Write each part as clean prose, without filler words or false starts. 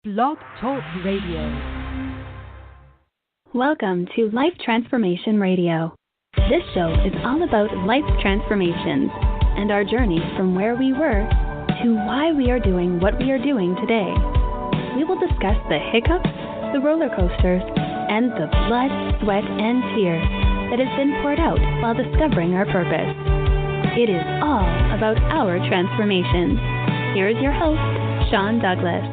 Blog Talk Radio. Welcome to Life Transformation Radio. This show is all about life transformations and our journey from where we were to why we are doing what we are doing today. We will discuss the hiccups, the roller coasters, and the blood, sweat, and tears that has been poured out while discovering our purpose. It is all about our transformation. Here is your host, Sean Douglas.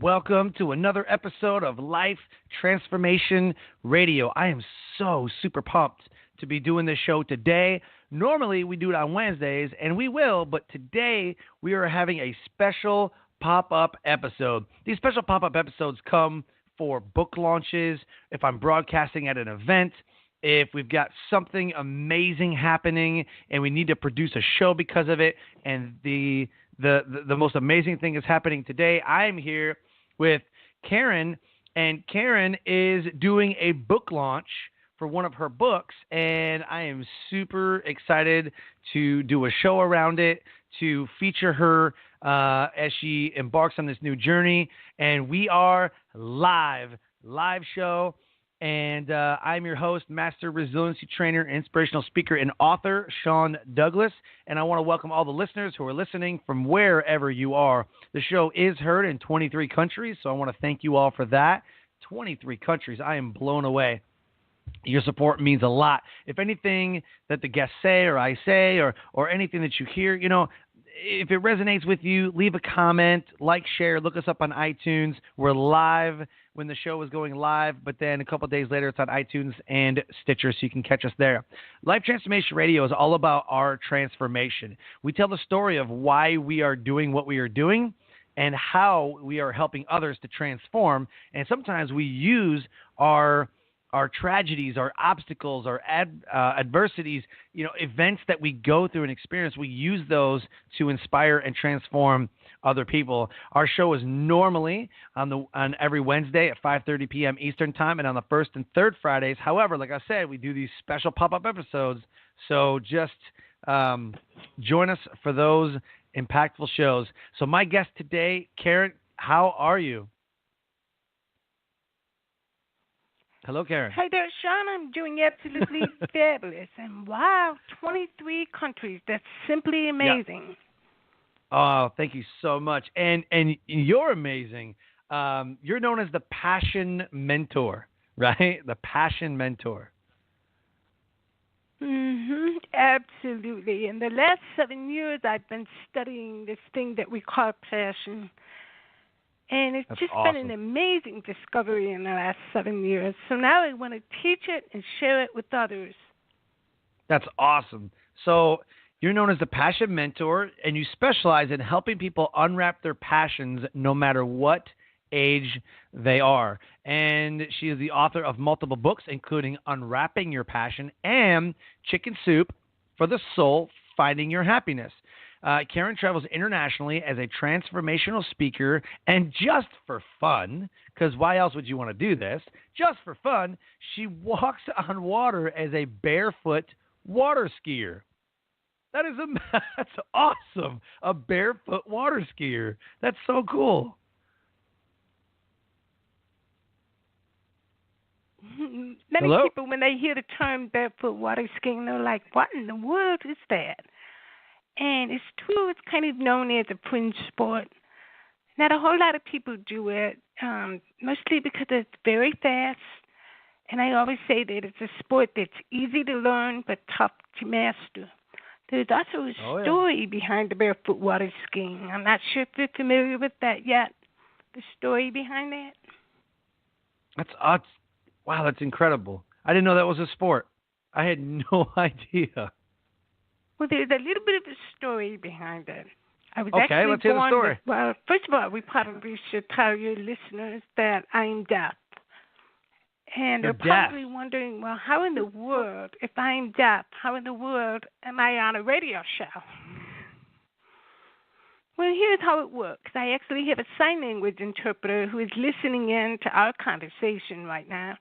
Welcome to another episode of Life Transformation Radio. I am so super pumped to be doing this show today. Normally, we do it on Wednesdays, and we will, but today we are having a special pop-up episode. These special pop-up episodes come for book launches, if I'm broadcasting at an event, if we've got something amazing happening and we need to produce a show because of it, and the most amazing thing is happening today. I am here with Karen, and Karen is doing a book launch for one of her books, and I am super excited to do a show around it, to feature her as she embarks on this new journey. And we are live show. And I'm your host, Master Resiliency Trainer, Inspirational Speaker, and Author, Sean Douglas. And I want to welcome all the listeners who are listening from wherever you are. The show is heard in 23 countries, so I want to thank you all for that. 23 countries. I am blown away. Your support means a lot. If anything that the guests say or I say or anything that you hear, you know, if it resonates with you, leave a comment, like, share, look us up on iTunes. We're live when the show is going live, but then a couple of days later it's on iTunes and Stitcher, so you can catch us there. Life Transformation Radio is all about our transformation. We tell the story of why we are doing what we are doing and how we are helping others to transform. And sometimes we use our tragedies, our obstacles, our adversities, you know, events that we go through and experience, we use those to inspire and transform other people. Our show is normally on every Wednesday at 5:30 p.m. Eastern Time and on the first and third Fridays. However, like I said, we do these special pop-up episodes, so just join us for those impactful shows. So my guest today, Karen, how are you? Hello, Karen. Hi there, Sean. I'm doing absolutely fabulous. And wow, 23 countries. That's simply amazing. Yeah. Oh, thank you so much. And you're amazing. You're known as the Passion Mentor, right? The Passion Mentor. Absolutely. In the last 7 years, I've been studying this thing that we call passion. And it's That's just awesome. been an amazing discovery in the last 7 years. So now I want to teach it and share it with others. That's awesome. So you're known as the Passion Mentor, and you specialize in helping people unwrap their passions no matter what age they are. And she is the author of multiple books, including Unwrapping Your Passion and Chicken Soup for the Soul, Finding Your Happiness. Karen travels internationally as a transformational speaker, and just for fun, because why else would you want to do this? Just for fun, she walks on water as a barefoot water skier. That's awesome. A barefoot water skier. That's so cool. Many people, when they hear the term barefoot water skiing, they're like, what in the world is that? And it's true, it's kind of known as a fringe sport. Not a whole lot of people do it, mostly because it's very fast. And I always say that it's a sport that's easy to learn but tough to master. There's also a story behind the barefoot water skiing. I'm not sure if you're familiar with that yet, the story behind that. Wow, that's incredible. I didn't know that was a sport. I had no idea. Well, there's a little bit of a story behind it. I was Okay, let's hear the story. Well, first of all, we probably should tell your listeners that I'm deaf. And You're they're probably wondering, well, how in the world, if I'm deaf, how in the world am I on a radio show? Well, here's how it works. I actually have a sign language interpreter who is listening in to our conversation right now,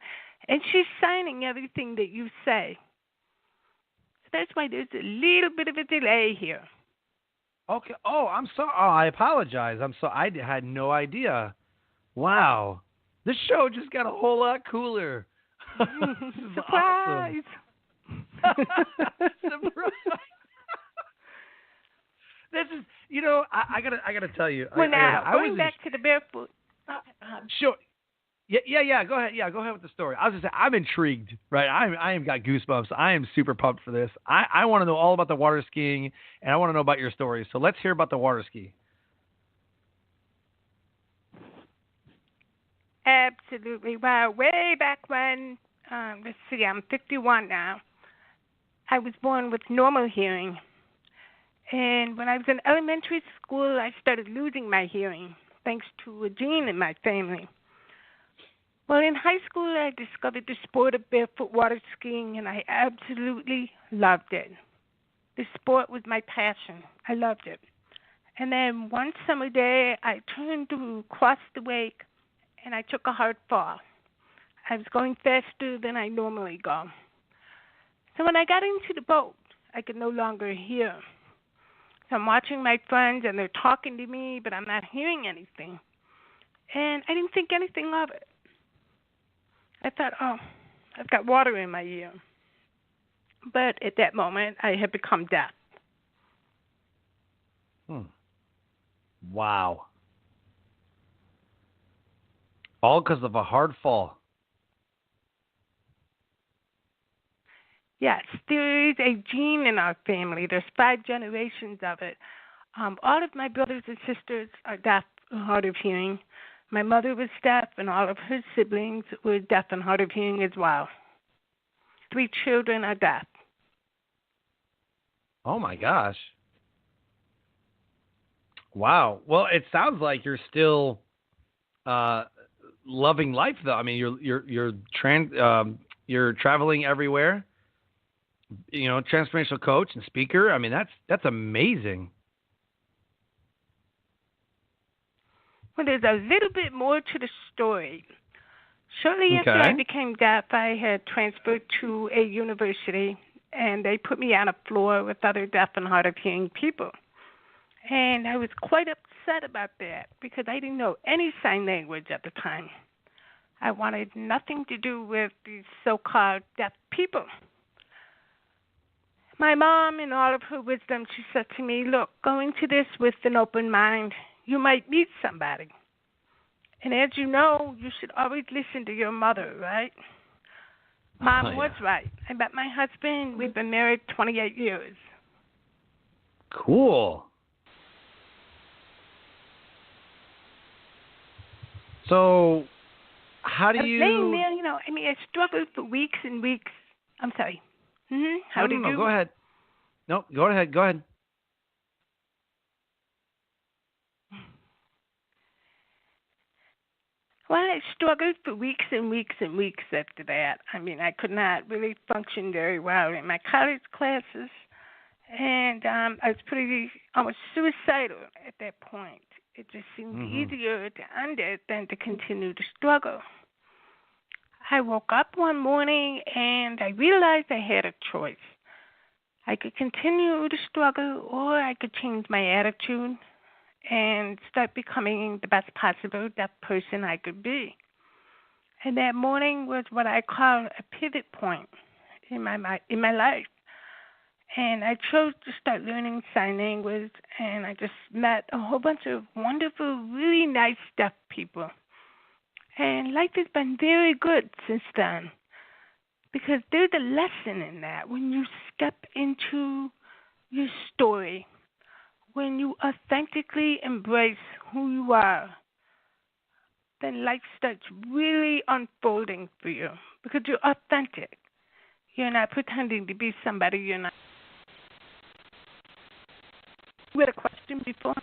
and she's signing everything that you say. So that's why there's a little bit of a delay here. Okay. Oh, I'm sorry. Oh, I apologize. I had no idea. Wow. This show just got a whole lot cooler. This is Surprise! Awesome. Surprise. This is, I gotta tell you. Well, now going back to the barefoot. Sure. Yeah. Go ahead. Yeah, go ahead with the story. I was just saying, I'm intrigued, right? I am got goosebumps. I am super pumped for this. I want to know all about the water skiing, and I want to know about your story. So let's hear about the water ski. Absolutely. Well, way back when, let's see, I'm 51 now. I was born with normal hearing. And when I was in elementary school, I started losing my hearing, thanks to a gene in my family. Well, in high school, I discovered the sport of barefoot water skiing, and I absolutely loved it. The sport was my passion. I loved it. And then one summer day, I turned to cross the wake, and I took a hard fall. I was going faster than I normally go. So when I got into the boat, I could no longer hear. So I'm watching my friends, and they're talking to me, but I'm not hearing anything. And I didn't think anything of it. I thought, oh, I've got water in my ear. But at that moment, I had become deaf. Wow. All because of a hard fall. Yes, there is a gene in our family. There's 5 generations of it. All of my brothers and sisters are deaf and hard of hearing. My mother was deaf, and all of her siblings were deaf and hard of hearing as well. 3 children are deaf. Oh, my gosh. Wow. Well, it sounds like you're still loving life, though. I mean, you're traveling everywhere. Transformational coach and speaker. I mean, that's amazing. Well, there's a little bit more to the story. Shortly after I became deaf, I had transferred to a university, and they put me on a floor with other deaf and hard of hearing people. And I was quite upset about that because I didn't know any sign language at the time. I wanted nothing to do with these so-called deaf people. My mom, in all of her wisdom, she said to me, look, go into this with an open mind. You might meet somebody. And as you know, you should always listen to your mother, right? Mom was right. I met my husband. We've been married 28 years. Cool. So, how do you... I struggled for weeks and weeks. I'm sorry. How did you... Go ahead. No, go ahead. Go ahead. Well, I struggled for weeks and weeks and weeks after that. I mean, I could not really function very well in my college classes, and I was pretty almost suicidal at that point. It just seemed easier to end it than to continue to struggle. I woke up one morning and I realized I had a choice. I could continue to struggle, or I could change my attitude and start becoming the best possible deaf person I could be. And that morning was what I call a pivot point in my life. And I chose to start learning sign language, and I just met a whole bunch of wonderful, really nice deaf people. And life has been very good since then, because there's a lesson in that. When you step into your story, when you authentically embrace who you are, then life starts really unfolding for you, because you're authentic. You're not pretending to be somebody you're not. You had a question before?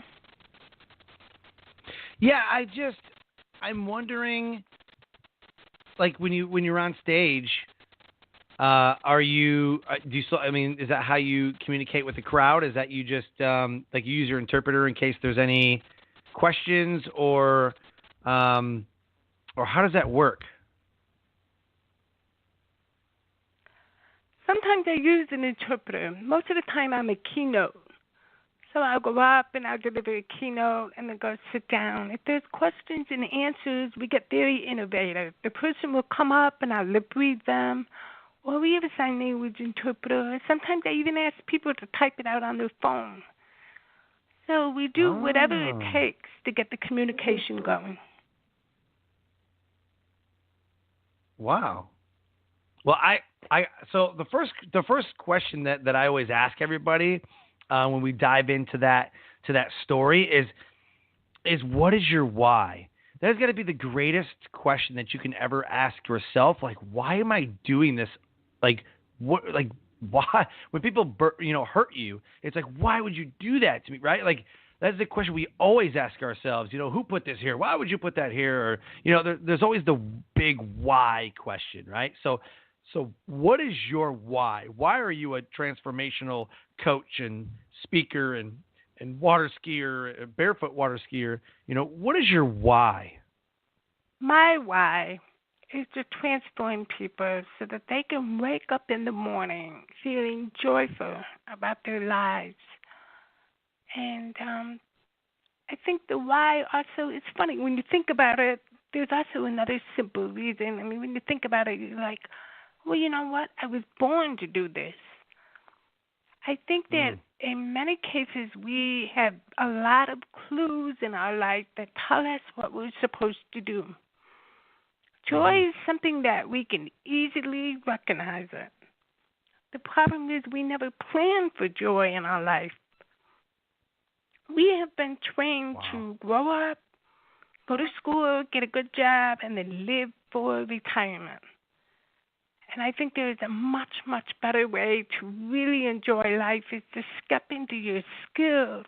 Yeah, I'm wondering, like when you're on stage, is that how you communicate with the crowd? Is that you just like you use your interpreter in case there's any questions, or how does that work? Sometimes I use an interpreter. Most of the time I'm a keynote. So I'll go up and I'll deliver a keynote and then go sit down. If there's questions and answers, we get very innovative. The person will come up and I'll lip read them, or we have a sign language interpreter. Sometimes I even ask people to type it out on their phone. So we do whatever it takes to get the communication going. Wow. Well, so the first question that I always ask everybody when we dive into that story is what is your why? That is going to be the greatest question that you can ever ask yourself. Like, why am I doing this? Like, what? Like, why? When people hurt you, it's like, why would you do that to me? Right? Like, that's the question we always ask ourselves. Who put this here? Why would you put that here? Or there's always the big why question, right? So what is your why? Why are you a transformational coach and speaker and water skier, barefoot water skier? What is your why? My why is to transform people so that they can wake up in the morning feeling joyful about their lives. And I think the why also, it's funny, when you think about it, there's also another simple reason. I mean, when you think about it, you're like, well, you know what? I was born to do this. I think that in many cases we have a lot of clues in our life that tell us what we're supposed to do. Joy is something that we can easily recognize it. The problem is we never plan for joy in our life. We have been trained to grow up, go to school, get a good job, and then live for retirement. And I think there is a much, much better way to really enjoy life is to step into your skills,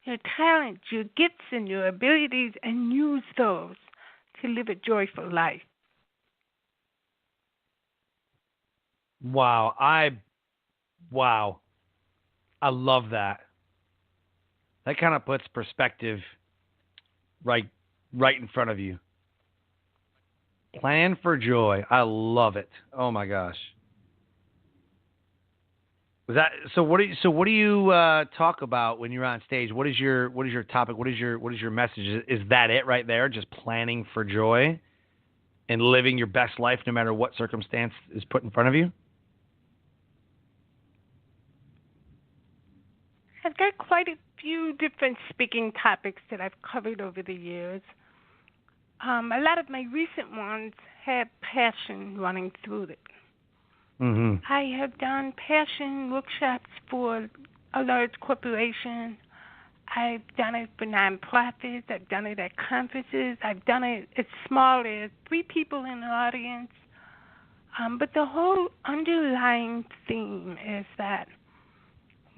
your talents, your gifts, and your abilities and use those to live a joyful life. Wow. I love that. That kind of puts perspective right in front of you. Plan for joy. I love it. Oh my gosh. Was that so? What do you talk about when you're on stage? What is your topic? What is your message? Is that it right there? Just planning for joy and living your best life no matter what circumstance is put in front of you? I've got quite a few different speaking topics that I've covered over the years. A lot of my recent ones have passion running through it. Mm-hmm. I have done passion workshops for a large corporation. I've done it for nonprofits. I've done it at conferences. I've done it as small as 3 people in the audience. But the whole underlying theme is that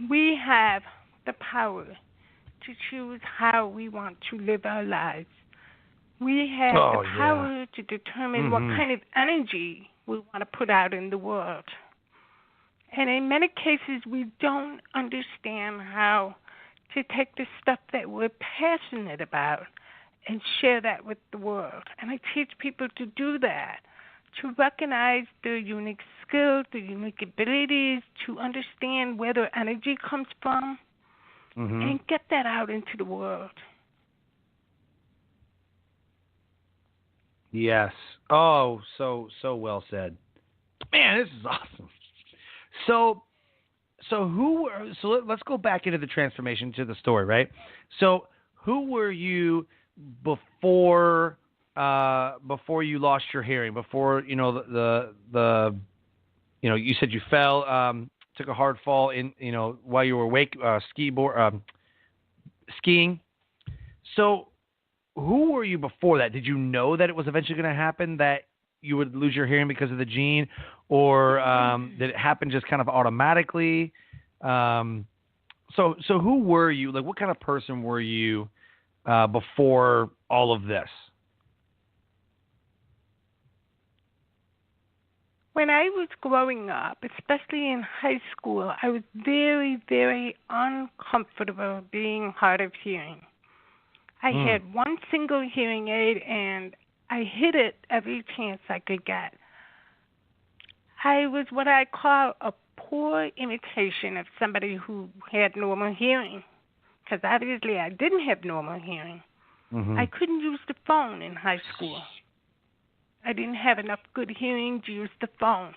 we have the power to choose how we want to live our lives. We have the power to determine what kind of energy we want to put out in the world. And in many cases, we don't understand how to take the stuff that we're passionate about and share that with the world. And I teach people to do that, to recognize their unique skills, their unique abilities, to understand where their energy comes from, and get that out into the world. Yes. Oh, so well said. Man, this is awesome. So let's go back into the transformation to the story, right? So who were you before you lost your hearing? Before you said you fell, took a hard fall in while you were skiing. So who were you before that? Did you know that it was eventually going to happen, that you would lose your hearing because of the gene, or did it happen just kind of automatically? So who were you? Like, what kind of person were you before all of this? When I was growing up, especially in high school, I was very, very uncomfortable being hard of hearing. I had one single hearing aid, and I hid it every chance I could get. I was what I call a poor imitation of somebody who had normal hearing. because obviously I didn't have normal hearing. Mm-hmm. I couldn't use the phone in high school. I didn't have enough good hearing to use the phone.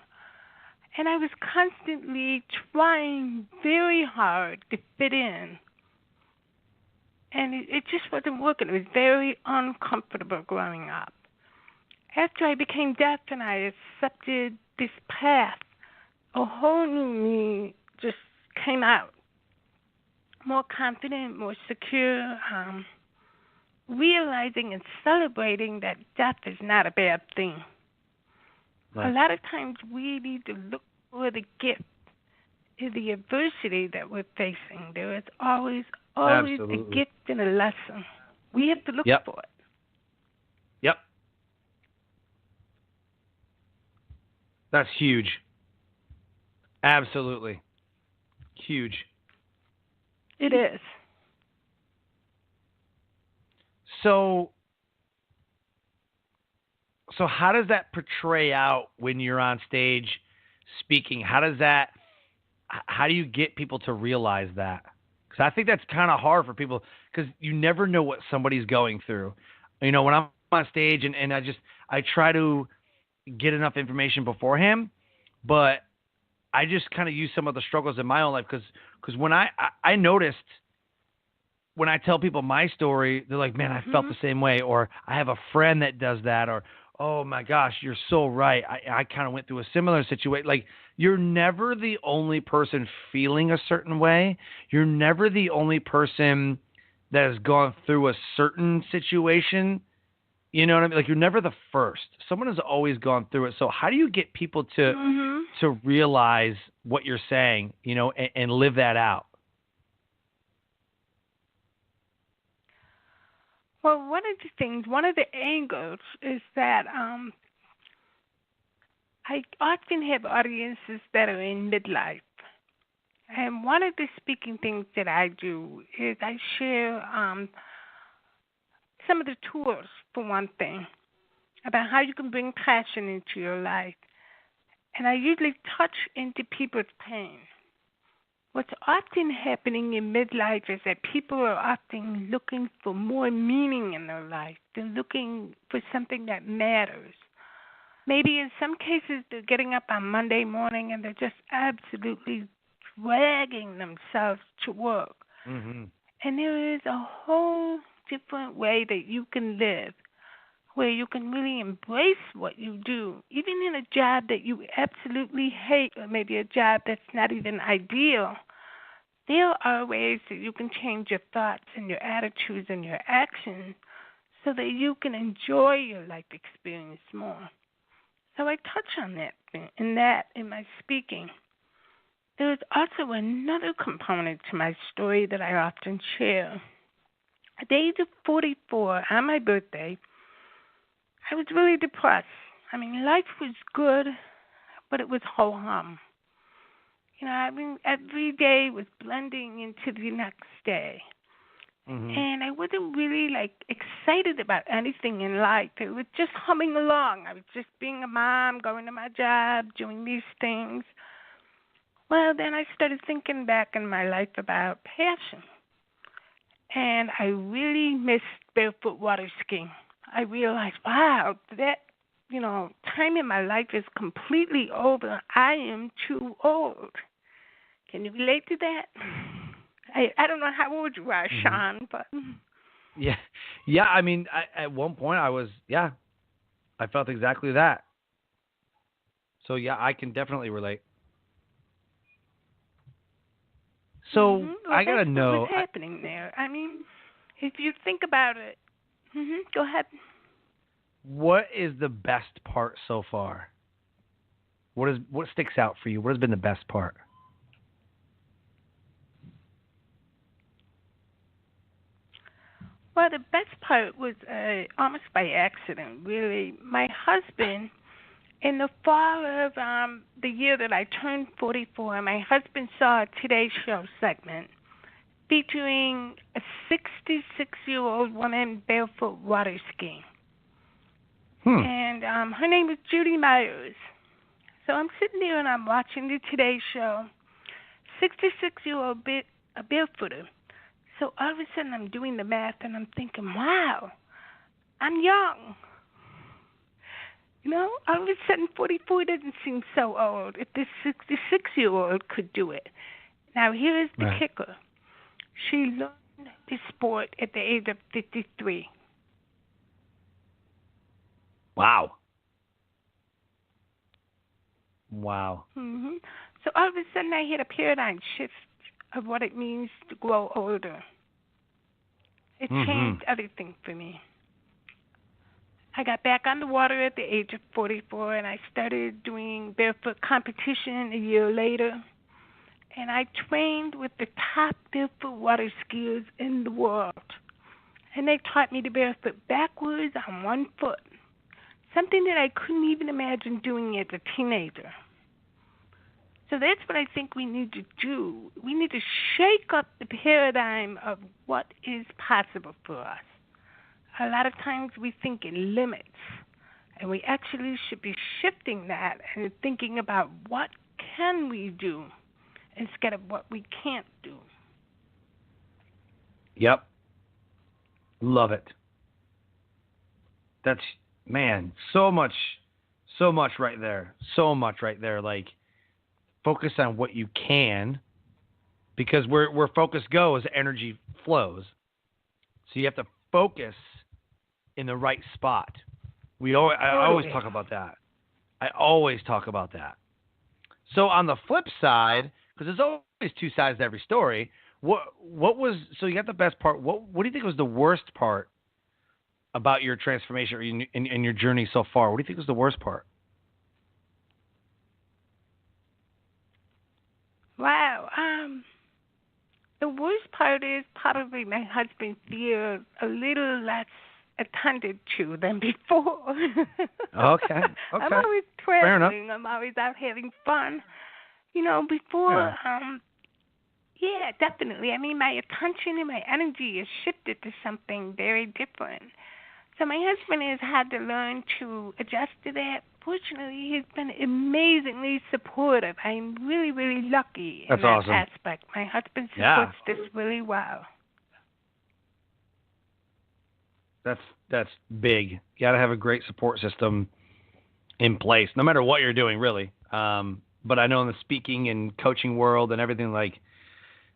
And I was constantly trying very hard to fit in. And it just wasn't working. It was very uncomfortable growing up. After I became deaf and I accepted this path, a whole new me just came out. More confident, more secure, realizing and celebrating that death is not a bad thing. Right. A lot of times we need to look for the gift in the adversity that we're facing. There is always Absolutely. a gift and a lesson. We have to look for it. Yep. That's huge. Absolutely. Huge. It is. So how does that portray out when you're on stage speaking? How do you get people to realize that? Because I think that's kind of hard for people because you never know what somebody's going through. You know, when I'm on stage and I try to get enough information beforehand, but I just kind of use some of the struggles in my own life because when I noticed when I tell people my story, they're like, man, I felt the same way, or I have a friend that does that, or, oh my gosh, you're so right. I kind of went through a similar situation. Like, you're never the only person feeling a certain way. You're never the only person that has gone through a certain situation. You know what I mean? Like, you're never the first. Someone has always gone through it. So how do you get people to realize what you're saying, you know, and live that out? Well, one of the angles is that I often have audiences that are in midlife. And one of the speaking things that I do is I share some of the tools, for one thing, about how you can bring passion into your life. And I usually touch into people's pain. What's often happening in midlife is that people are often looking for more meaning in their life. They're looking for something that matters. Maybe in some cases they're getting up on Monday morning and they're just absolutely dragging themselves to work. Mm-hmm. And there is a whole different way that you can live where you can really embrace what you do, even in a job that you absolutely hate, or maybe a job that's not even ideal. There are ways that you can change your thoughts and your attitudes and your actions so that you can enjoy your life experience more. So I touch on that in my speaking. There is also another component to my story that I often share. At the age of 44, on my birthday, I was really depressed. I mean, life was good, but it was ho-hum. You know, I mean, every day was blending into the next day. Mm-hmm. And I wasn't really, excited about anything in life. It was just humming along. I was just being a mom, going to my job, doing these things. Well, then I started thinking back in my life about passion. And I really missed barefoot water skiing. I realized, wow, that, time in my life is completely over. I am too old. Can you relate to that? I don't know how old you are, Sean, but... Yeah. I mean, at one point I felt exactly that. So, yeah, I can definitely relate. So, well, I got to know... What's happening there? I mean, if you think about it... Go ahead. What is the best part so far? What sticks out for you? What has been the best part? Well, the best part was almost by accident, really. My husband, in the fall of the year that I turned 44, my husband saw a Today Show segment featuring a 66-year-old woman barefoot water skiing. And her name was Judy Myers. So I'm sitting there and I'm watching the Today Show. 66-year-old barefooter. So all of a sudden I'm doing the math and I'm thinking, wow, I'm young. All of a sudden 44 doesn't seem so old if this 66-year-old could do it. Now here is the kicker. She learned the sport at the age of 53. Wow. So all of a sudden I hit a paradigm shift of what it means to grow older. It changed everything for me. I got back on the water at the age of 44, and I started doing barefoot competition a year later. And I trained with the top barefoot water skiers in the world. And they taught me to barefoot backwards on one foot, something that I couldn't even imagine doing as a teenager. So that's what I think we need to do. We need to shake up the paradigm of what is possible for us. A lot of times we think in limits, and we actually should be shifting that and thinking about what can we do instead of what we can't do. Yep. Love it. That's, man, so much right there. So much right there. Like, focus on what you can, because where focus goes, energy flows. So you have to focus in the right spot. I always talk about that. So on the flip side, because there's always two sides to every story, so you got the best part. What do you think was the worst part about your transformation or in your journey so far? What do you think was the worst part? Wow. The worst part is probably my husband feels a little less attended to than before. Okay. I'm always traveling. I'm always out having fun. Before, yeah, definitely. I mean, my attention and my energy is shifted to something very different. So my husband has had to learn to adjust to that. Fortunately, he's been amazingly supportive. I'm really, really lucky in that aspect. My husband supports this really well. That's big. You got to have a great support system in place, no matter what you're doing, really. But I know in the speaking and coaching world and everything, like,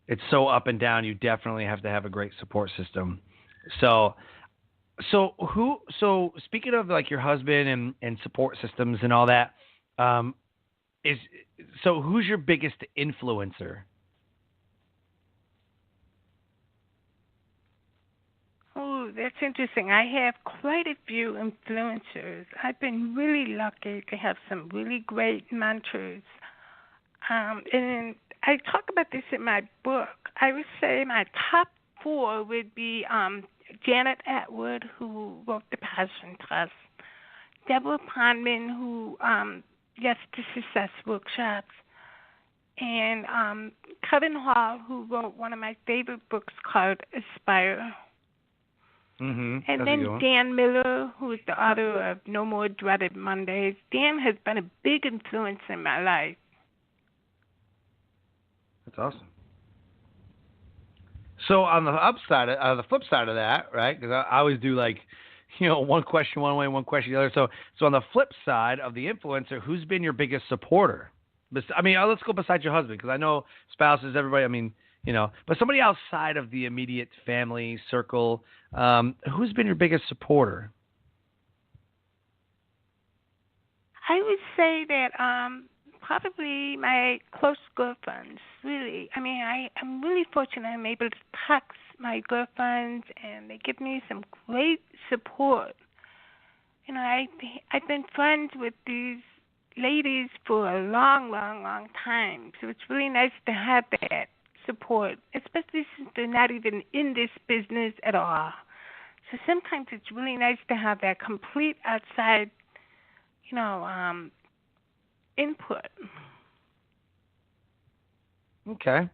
it's so up and down. You definitely have to have a great support system. So speaking of like your husband and support systems and all that, who's your biggest influencer? Oh, that's interesting. I have quite a few influencers. I've been really lucky to have some really great mentors. And I talk about this in my book. I would say my top 4 would be Janet Atwood, who wrote The Passion Trust, Deborah Pondman, who gets the Success Workshops, and Kevin Hall, who wrote one of my favorite books called Aspire. And then Dan Miller, who is the author of No More Dreaded Mondays. Dan has been a big influence in my life. That's awesome. So on the flip side of that, right? Because I always do one question one way, one question the other. So on the flip side of the influencer, who's been your biggest supporter? Let's go besides your husband, because I know spouses, everybody. But somebody outside of the immediate family circle, who's been your biggest supporter? I would say that probably my close girlfriends, really. I mean, I'm really fortunate I'm able to text my girlfriends, and they give me some great support. I've been friends with these ladies for a long, long, long time, so it's really nice to have that support, especially since they're not even in this business at all. So sometimes it's really nice to have that complete outside, input. Okay.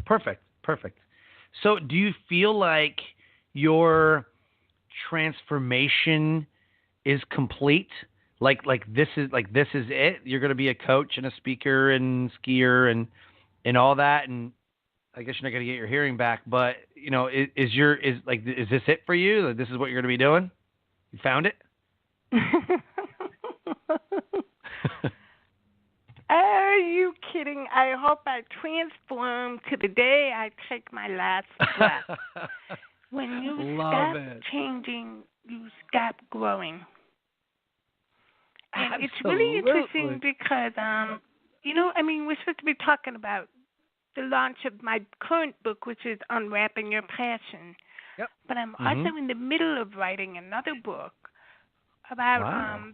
Perfect. So do you feel like your transformation is complete? Like this is it? You're going to be a coach and a speaker and skier and all that, and I guess you're not going to get your hearing back, but is this it for you? Like, this is what you're going to be doing? You found it? Are you kidding? I hope I transform to the day I take my last breath. When you stop changing, you stop growing. And it's really interesting because, we're supposed to be talking about the launch of my current book, which is Unwrapping Your Passion. Yep. But I'm also in the middle of writing another book about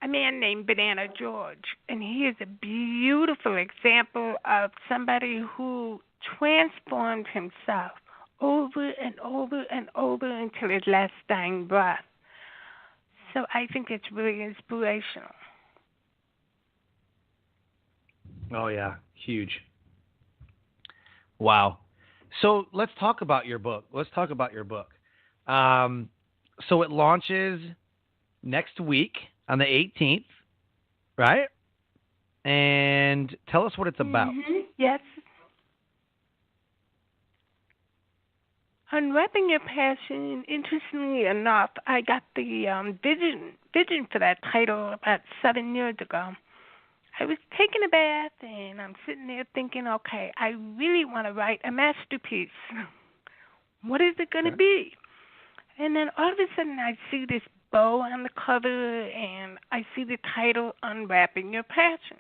a man named Banana George. And he is a beautiful example of somebody who transformed himself over and over and over until his last dying breath. So I think it's really inspirational. Oh, yeah. Huge. Wow. So let's talk about your book. So it launches next week on the 18th, right? And tell us what it's about. Mm-hmm. Yes. Unwrapping Your Passion, interestingly enough, I got the vision for that title about 7 years ago. I was taking a bath, and I'm sitting there thinking, okay, I really want to write a masterpiece. What is it going to be? And then all of a sudden I see this bow on the cover, and I see the title, Unwrapping Your Passion.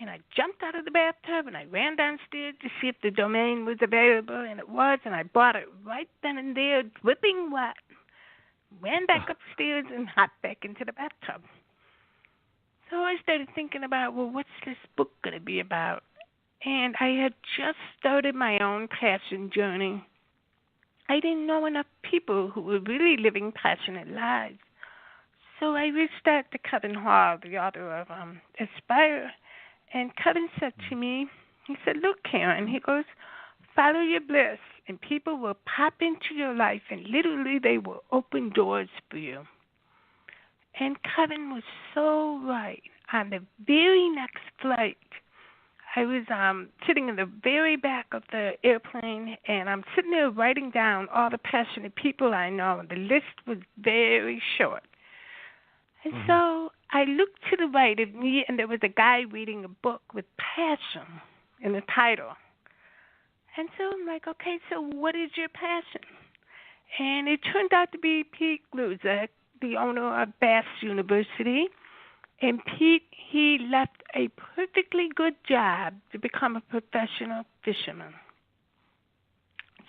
And I jumped out of the bathtub, and I ran downstairs to see if the domain was available, and it was, and I bought it right then and there, dripping wet. Ran back upstairs and hopped back into the bathtub. So I started thinking about, well, what's this book going to be about? And I had just started my own passion journey. I didn't know enough people who were really living passionate lives. So I reached out to Kevin Hall, the author of Aspire. And Kevin said to me, he said, look, Karen, he goes, follow your bliss, and people will pop into your life, and literally they will open doors for you. And Kevin was so right. On the very next flight, I was sitting in the very back of the airplane, and I'm sitting there writing down all the passionate people I know, and the list was very short. And so I looked to the right of me, and there was a guy reading a book with passion in the title. And so I'm like, okay, so what is your passion? And it turned out to be Pete Gluzak, the owner of Bass University. And Pete, he left a perfectly good job to become a professional fisherman.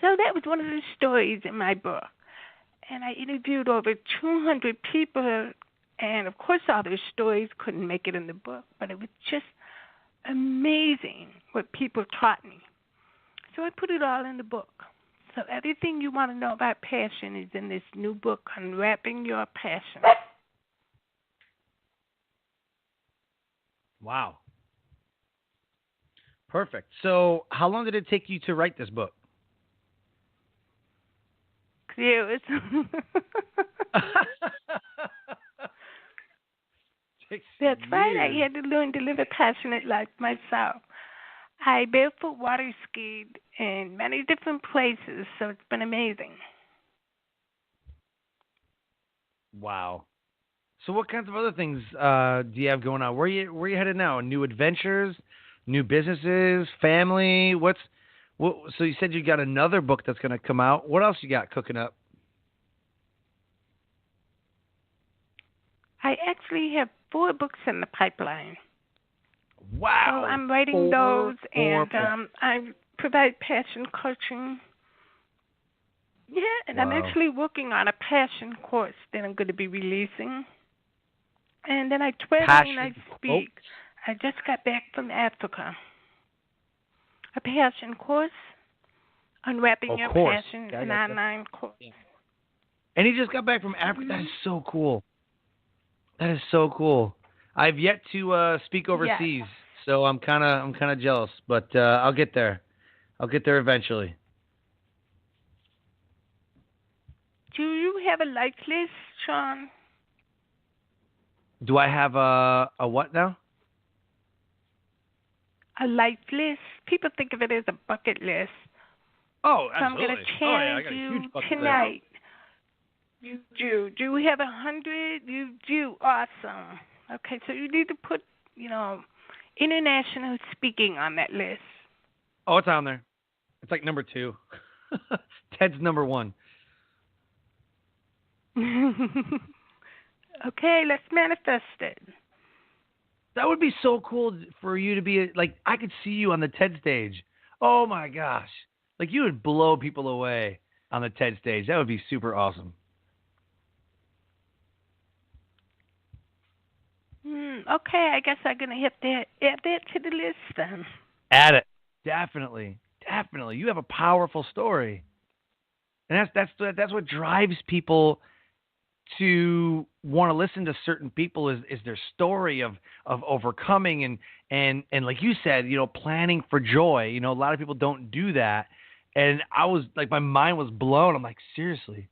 So that was one of the stories in my book. And I interviewed over 200 people. And, of course, all their stories couldn't make it in the book, but it was just amazing what people taught me. So I put it all in the book. So everything you want to know about passion is in this new book, Unwrapping Your Passion. Wow. Perfect. So how long did it take you to write this book? Years. That's right. I had to learn to live a passionate life myself. I barefoot water skied in many different places, so it's been amazing. Wow. So what kinds of other things do you have going on? Where are you headed now? New adventures, new businesses, family? So you said you got another book that's going to come out. What else you got cooking up? I actually have 4 books in the pipeline. Wow. So I'm writing those, and I provide passion coaching. Yeah, and I'm actually working on a passion course that I'm going to be releasing. And then I travel and I speak. I just got back from Africa. A passion course, Unwrapping Your Passion, an online course. Yeah. And he just got back from Africa. That is so cool. That is so cool. I've yet to speak overseas, so I'm kind of jealous, but I'll get there. I'll get there eventually. Do you have a like list, Sean? Do I have a what now? a life list. People think of it as a bucket list. Oh, so absolutely. I'm going to challenge I got a you huge bucket tonight. list. You do. Do we have 100? You do. Awesome. Okay, so you need to put, international speaking on that list. Oh, it's on there. It's like number 2. Ted's number 1. Okay, let's manifest it. That would be so cool for you to be like. I could see you on the TED stage. Oh my gosh, like you would blow people away on the TED stage. That would be super awesome. Okay, I guess I'm gonna have to add that to the list then. Add it, definitely. You have a powerful story, and that's what drives people to want to listen to certain people is their story of overcoming and like you said, planning for joy. A lot of people don't do that, and I was like, my mind was blown. I'm like, seriously,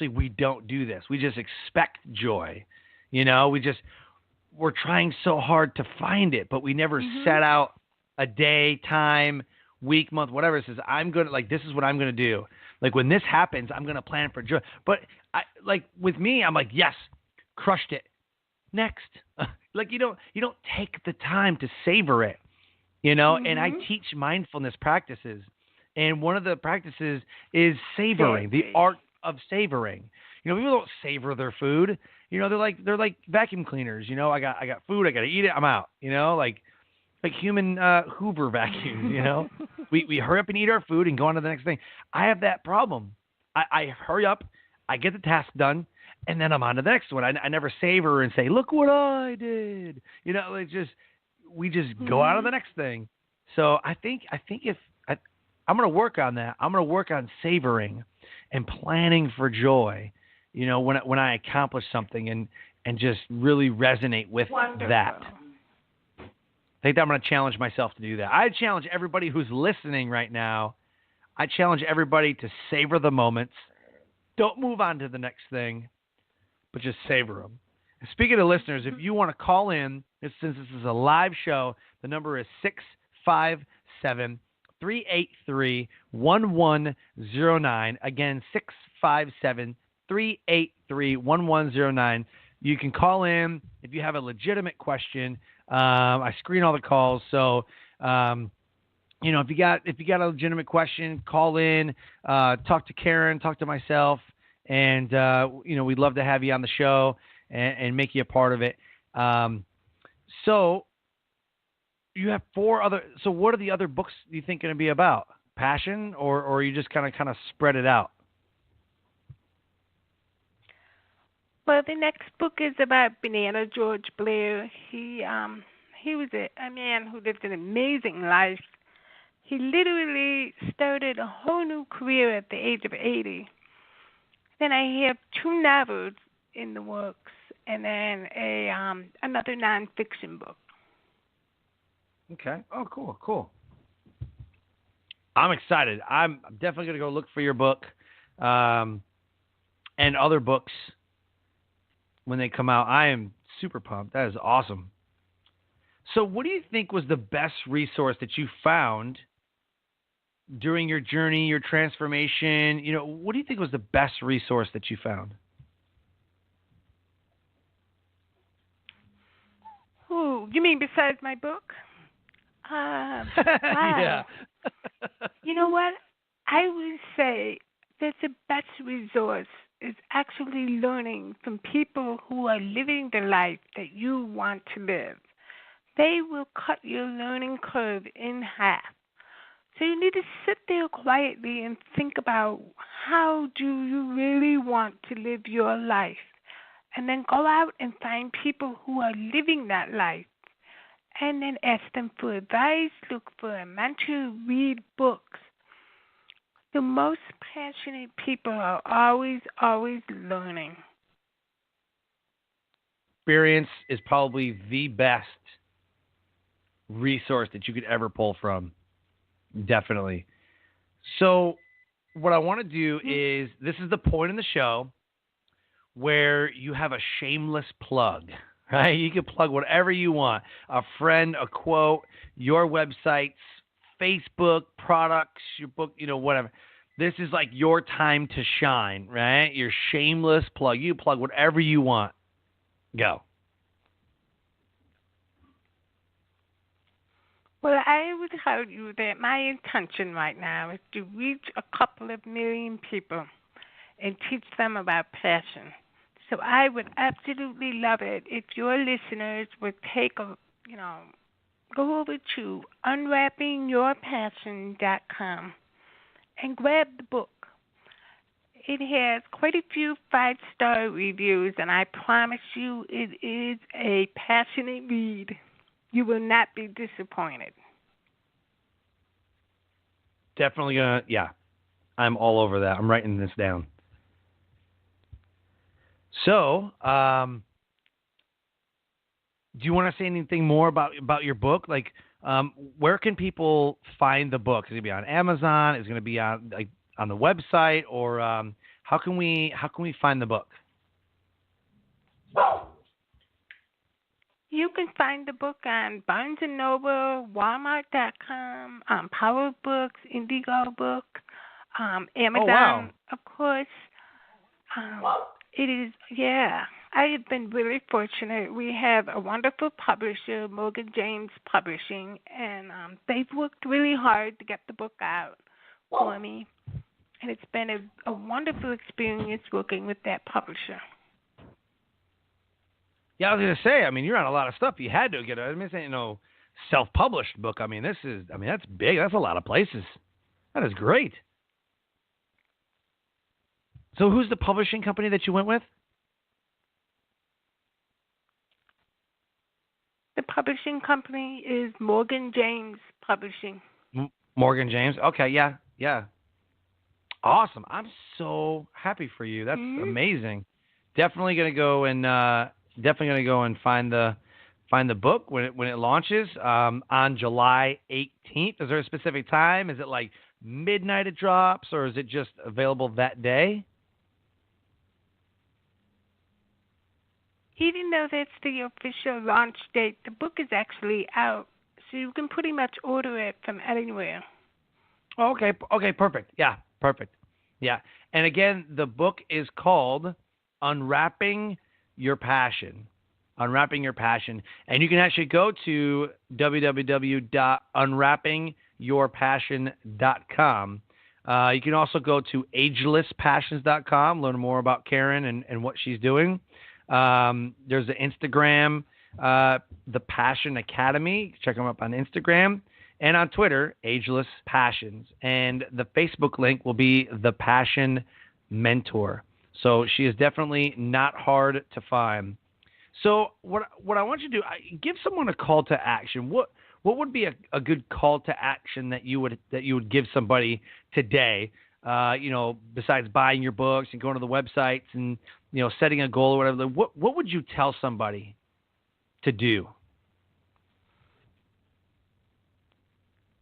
we don't do this. We just expect joy. We're trying so hard to find it, but we never set out a day, time, week, month, whatever. It says, this is what I'm going to do. Like when this happens, I'm going to plan for joy. But with me, I'm like, yes, crushed it. Next. Like you don't take the time to savor it, and I teach mindfulness practices. And one of the practices is savoring, the art of savoring. People don't savor their food. They're like vacuum cleaners. I got food, I got to eat it, I'm out. Like human Hoover vacuums, we hurry up and eat our food and go on to the next thing. I have that problem. I hurry up, I get the task done, and then I'm on to the next one. I never savor and say, look what I did. We just go on to the next thing. So I think I'm going to work on that. I'm going to work on savoring and planning for joy, when I accomplish something and just really resonate with that. I think that I'm going to challenge myself to do that. I challenge everybody who's listening right now. I challenge everybody to savor the moments. Don't move on to the next thing, but just savor them. And speaking of listeners, if you want to call in, since this is a live show, the number is 657-383-1109. Again, 657-383-1109. You can call in if you have a legitimate question. I screen all the calls, so if you got a legitimate question, call in, talk to Karen, talk to myself, and we'd love to have you on the show and make you a part of it. So you have 4 other. So what are the other books you think going to be about? Passion, or you just kind of spread it out? Well, the next book is about Banana George Blair. He was a man who lived an amazing life. He literally started a whole new career at the age of 80. Then I have 2 novels in the works, and then another nonfiction book. Okay. Oh, cool. I'm excited. I'm definitely going to go look for your book and other books when they come out. I am super pumped. That is awesome. So what do you think was the best resource that you found during your journey, your transformation? What do you think was the best resource that you found? Oh, you mean besides my book? Wow. Yeah. You know what? I would say that the best resource is actually learning from people who are living the life that you want to live. They will cut your learning curve in half. So you need to sit there quietly and think about, how do you really want to live your life? And then go out and find people who are living that life. And then ask them for advice, look for a mentor, read books. The most passionate people are always learning. Experience is probably the best resource that you could ever pull from. Definitely. So what I want to do is, this is the point in the show where you have a shameless plug. right? You can plug whatever you want. A friend, a quote, your websites, Facebook, products, your book, whatever. This is like your time to shine, right? Your shameless plug. You plug whatever you want. Go. Well, I would tell you that my intention right now is to reach a couple of million people and teach them about passion. So I would absolutely love it if your listeners would go over to unwrappingyourpassion.com and grab the book. It has quite a few 5-star reviews, and I promise you it is a passionate read. You will not be disappointed. Definitely gonna, yeah. I'm all over that. I'm writing this down. So, do you want to say anything more about your book? Like, where can people find the book? Is it going to be on Amazon? Is it going to be on the website? Or how can we find the book? You can find the book on Barnes & Noble, Walmart.com, Power Books, Indigo Book, Amazon, oh, wow. Of course. It is, yeah. I have been really fortunate. We have a wonderful publisher, Morgan James Publishing, and they've worked really hard to get the book out for me. And it's been a wonderful experience working with that publisher. Yeah, I was going to say, you're on a lot of stuff. You had to get it. This ain't no self-published book. That's big. That's a lot of places. That is great. So who's the publishing company that you went with? The publishing company is Morgan James Publishing. Morgan James? Okay, yeah. Awesome. I'm so happy for you. That's amazing. Definitely gonna go and find the book when it launches on July 18th. Is there a specific time? Is it like midnight it drops, or is it just available that day? Even though that's the official launch date, the book is actually out, so you can pretty much order it from anywhere. Okay, perfect. Yeah, perfect. Yeah, and again, the book is called Unwrapping Your Passion. Unwrapping Your Passion. And you can actually go to www.unwrappingyourpassion.com. You can also go to agelesspassions.com, learn more about Karen and what she's doing. There's an Instagram, the Passion Academy. Check them up on Instagram. And on Twitter, Ageless Passions. And the Facebook link will be The Passion Mentor. So she is definitely not hard to find. So what I want you to do, give someone a call to action. What would be a good call to action that you would give somebody today? Besides buying your books and going to the websites and setting a goal or whatever. What would you tell somebody to do?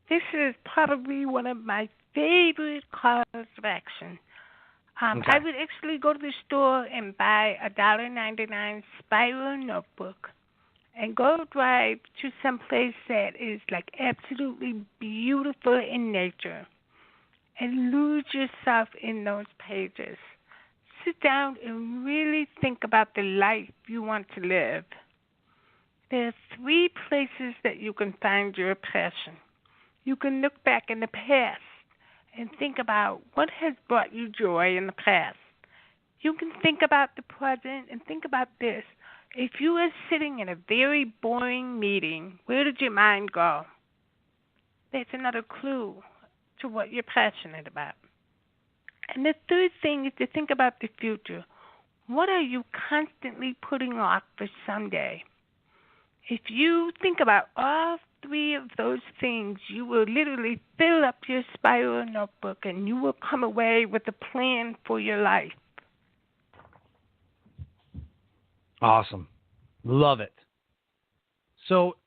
This is probably one of my favorite calls of action. Okay. I would actually go to the store and buy a $1.99 spiral notebook and go drive to some place that is like absolutely beautiful in nature and lose yourself in those pages. Sit down and really think about the life you want to live. There are 3 places that you can find your passion. You can look back in the past and think about what has brought you joy in the past. You can think about the present and think about this. If you were sitting in a very boring meeting, where did your mind go? That's another clue to what you're passionate about. And the third thing is to think about the future. What are you constantly putting off for someday? If you think about all 3 of those things, you will literally fill up your spiral notebook and you will come away with a plan for your life. Awesome. Love it. So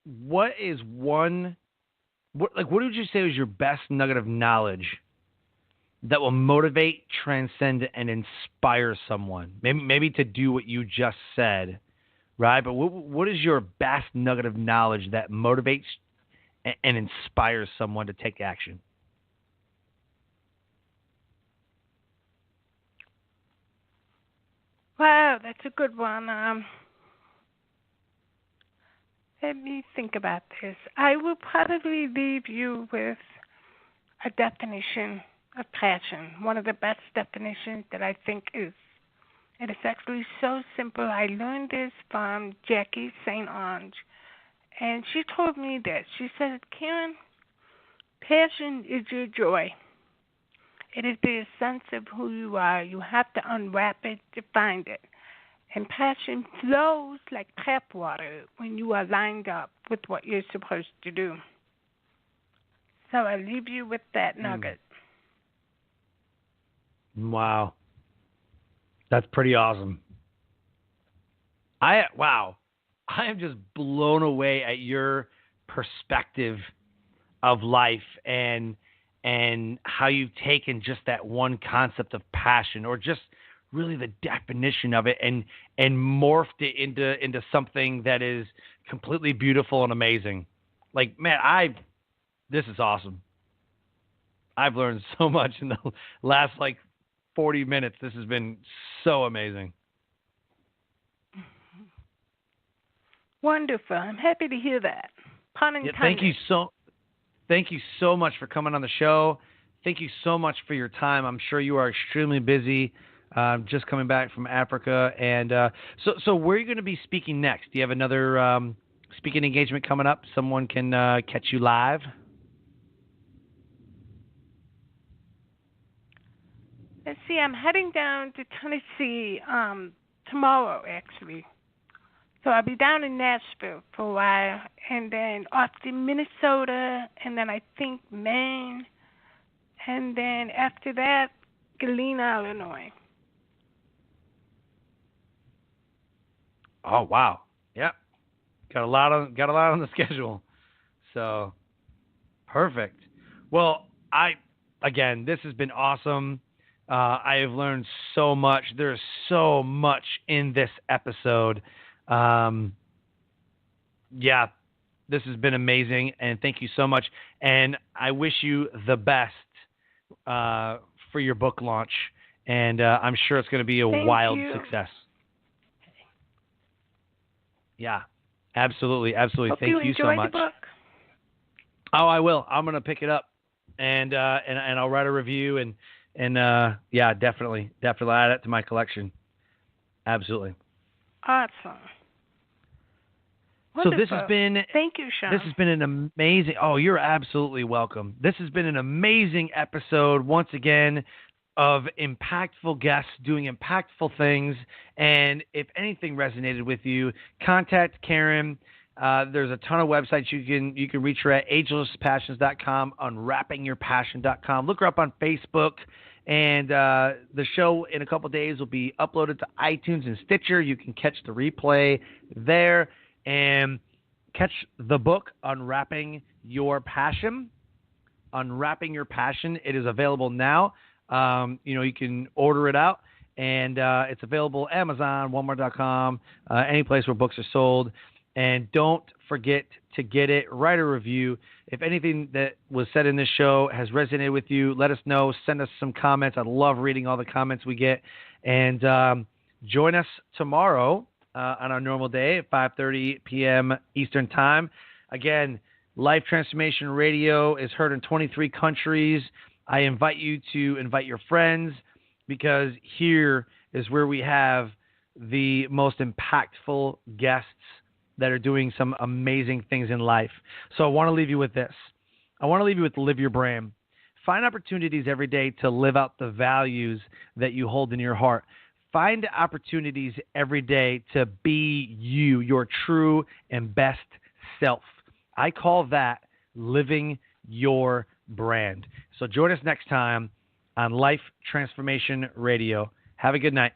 what would you say was your best nugget of knowledge that will motivate, transcend, and inspire someone? Maybe to do what you just said. right? But what is your best nugget of knowledge that motivates and inspires someone to take action? Wow, that's a good one. Let me think about this. I will probably leave you with a definition of passion. One of the best definitions that I think is, and it's actually so simple. I learned this from Jackie St. Ange, and she told me this. She said, Karen, passion is your joy. It is the essence of who you are. You have to unwrap it to find it. And passion flows like tap water when you are lined up with what you're supposed to do. So I leave you with that nugget. Wow. That's pretty awesome. Wow. I am just blown away at your perspective of life and how you've taken just that one concept of passion, or just really the definition of it, and morphed it into something that is completely beautiful and amazing. Like, man, this is awesome. I've learned so much in the last 40 minutes. This has been so amazing. Wonderful. I'm happy to hear that. Pun intended. Thank you so much for coming on the show. Thank you so much for your time. I'm sure you are extremely busy, just coming back from Africa. And so where are you going to be speaking next? Do you have another speaking engagement coming up? Someone can catch you live? Let's see. I'm heading down to Tennessee tomorrow, actually. So I'll be down in Nashville for a while, and then off to Minnesota, and then I think Maine, and then after that, Galena, Illinois. Oh wow! Yep, got a lot on the schedule. So perfect. Well, again, this has been awesome. I have learned so much. There's so much in this episode. Yeah, this has been amazing, and thank you so much. And I wish you the best for your book launch, and I'm sure it's going to be a wild success. Yeah, absolutely. Hope Thank you so much. The book. Oh, I will. I'm going to pick it up, and I'll write a review, and yeah, definitely add it to my collection. Absolutely. Awesome. Wonderful. So this has been... Thank you, Sean. This has been an amazing... Oh, you're absolutely welcome. This has been an amazing episode, once again, of impactful guests doing impactful things. And if anything resonated with you, contact Karen. There's a ton of websites you can reach her at, agelesspassions.com, unwrappingyourpassion.com. Look her up on Facebook. And the show in a couple days will be uploaded to iTunes and Stitcher. You can catch the replay there and catch the book, Unwrapping Your Passion. Unwrapping Your Passion. It is available now. You can order it out, and it's available Amazon, Walmart.com, any place where books are sold. And don't forget to get it. Write a review. If anything that was said in this show has resonated with you, let us know. Send us some comments. I love reading all the comments we get. And join us tomorrow on our normal day at 5:30 p.m. Eastern Time. Again, Life Transformation Radio is heard in 23 countries. I invite you to invite your friends, because here is where we have the most impactful guests that are doing some amazing things in life. So I want to leave you with this. I want to leave you with live your brand. Find opportunities every day to live out the values that you hold in your heart. Find opportunities every day to be you, your true and best self. I call that living your brand. So join us next time on Life Transformation Radio. Have a good night.